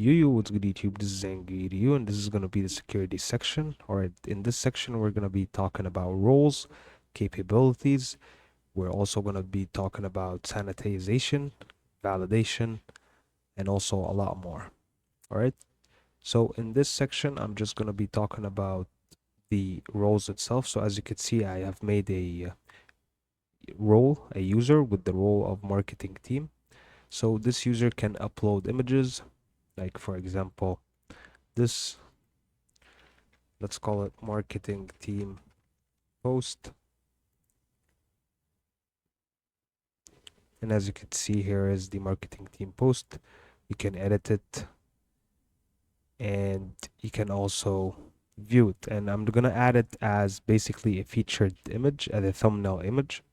What's good YouTube? This is Angry and this is going to be the security section. Alright, in this section we're going to be talking about roles, capabilities. We're also going to be talking about sanitization, validation, and also a lot more. Alright, so in this section I'm just going to be talking about the roles itself. So as you can see, I have made a role, a user with the role of marketing team. So this user can upload images, like for example, this, let's call it marketing team post. And as you can see, here is the marketing team post. You can edit it and you can also view it. And I'm gonna add it as basically a featured image, as a thumbnail image,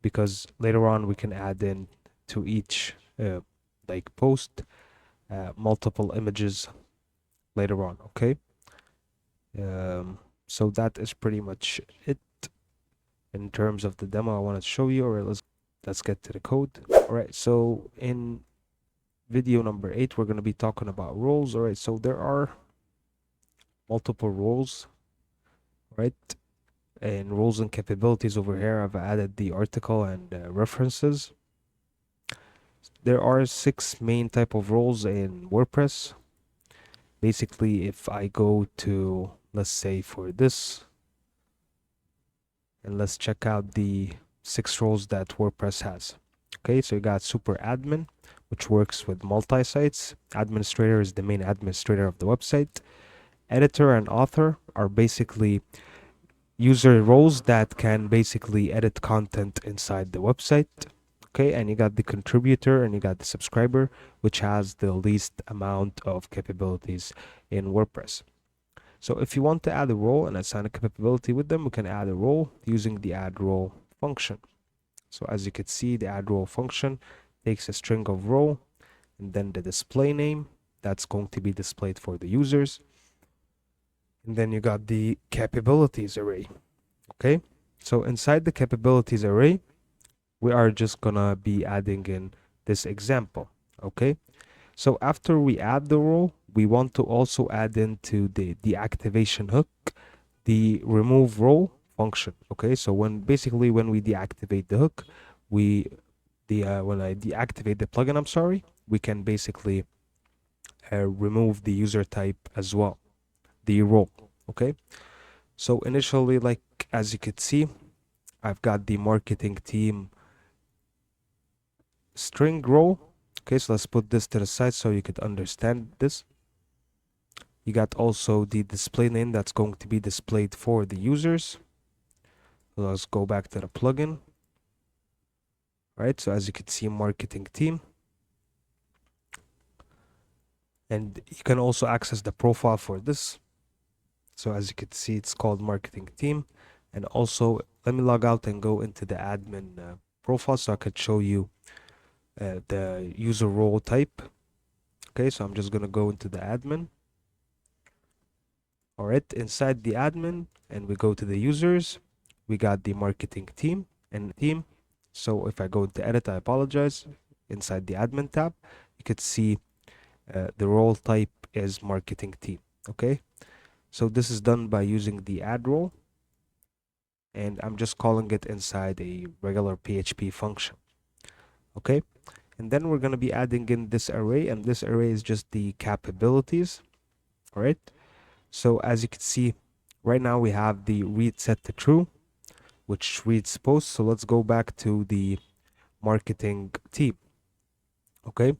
because later on we can add in to each like post multiple images later on. Okay, so that is pretty much it in terms of the demo I want to show you. Or let's get to the code. All right, so in video number 8 we're going to be talking about roles. All right, so there are multiple roles, right? And roles and capabilities over here, I've added the article and references. There are 6 main type of roles in WordPress. Basically, if I go to, let's say for this, and let's check out the 6 roles that WordPress has. Okay, so you got super admin, which works with multi-sites. Administrator is the main administrator of the website. Editor and author are basically user roles that can basically edit content inside the website. Okay, and you got the contributor and you got the subscriber, which has the least amount of capabilities in WordPress. So if you want to add a role and assign a capability with them, we can add a role using the add role function. So as you can see, the add role function takes a string of role and then the display name that's going to be displayed for the users. And then you got the capabilities array. Okay, so inside the capabilities array, we are just gonna be adding in this example. Okay, so after we add the role, we want to also add into the deactivation hook the remove role function. Okay, so when we deactivate the hook, when I deactivate the plugin, I'm sorry, we can basically remove the user type as well, the role. Okay, so initially, like as you could see, I've got the marketing team string role. Okay, so let's put this to the side so you could understand this. You got also the display name that's going to be displayed for the users. Let's go back to the plugin. Right, so as you can see, marketing team. And you can also access the profile for this. So as you can see, it's called marketing team. And also, let me log out and go into the admin profile so I could show you the user role type. Okay, so I'm just going to go into the admin. All right, inside the admin, and we go to the users, we got the marketing team and team. So if I go to edit, I apologize. Inside the admin tab, you could see the role type is marketing team. Okay, so this is done by using the add role, and I'm just calling it inside a regular PHP function. Okay, and then we're going to be adding in this array, and this array is just the capabilities. All right, so as you can see, right now we have the read set to true, which reads post. So let's go back to the marketing team. Okay,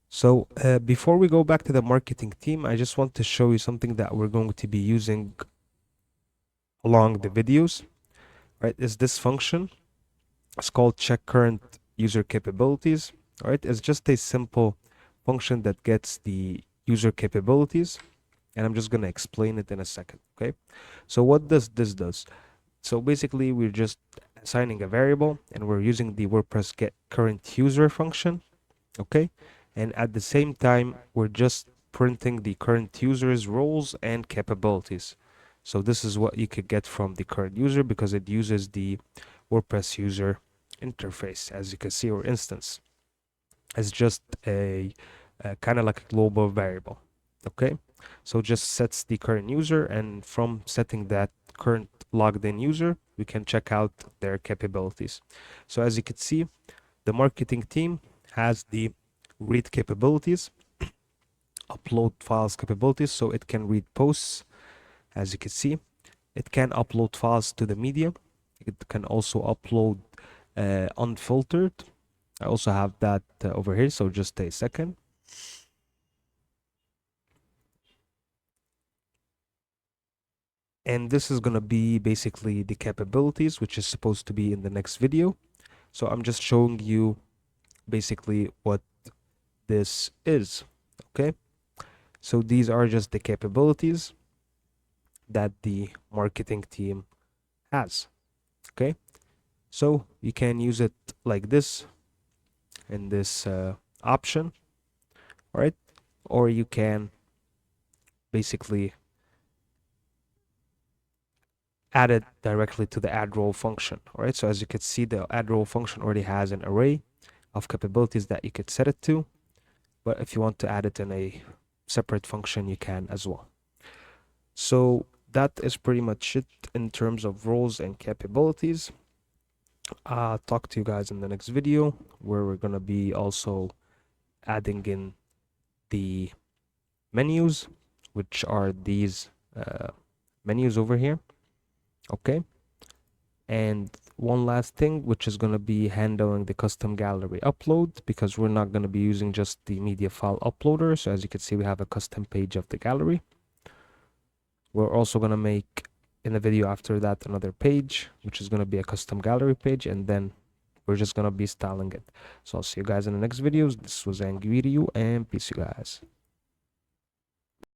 so before we go back to the marketing team, I just want to show you something that we're going to be using along the videos. Right, is this function. It's called check current user capabilities. All right, it's just a simple function that gets the user capabilities, and I'm just going to explain it in a second. Okay, so what does this does? So basically, we're just assigning a variable, and we're using the WordPress get current user function. Okay, and at the same time, we're just printing the current user's roles and capabilities. So this is what you could get from the current user, because it uses the WordPress user interface, as you can see, or instance. It's just a kind of like a global variable. Okay, so just sets the current user, and from setting that current logged in user, we can check out their capabilities. So as you can see, the marketing team has the read capabilities, upload files capabilities, so it can read posts. As you can see, it can upload files to the media. It can also upload unfiltered. I also have that over here, so just a second. And this is going to be basically the capabilities, which is supposed to be in the next video. So I'm just showing you basically what this is. Okay, so these are just the capabilities that the marketing team has. Okay, so you can use it like this in this option, all right? Or you can basically add it directly to the add role function, all right? So as you can see, the add role function already has an array of capabilities that you could set it to, but if you want to add it in a separate function, you can as well. So that is pretty much it in terms of roles and capabilities. I'll talk to you guys in the next video, where we're gonna be also adding in the menus, which are these menus over here. Okay, and one last thing, which is going to be handling the custom gallery upload, because we're not going to be using just the media file uploader. So as you can see, we have a custom page of the gallery. We're also going to make in the video after that another page, which is going to be a custom gallery page, and then we're just going to be styling it. So I'll see you guys in the next videos. This was Angry, and peace, you guys.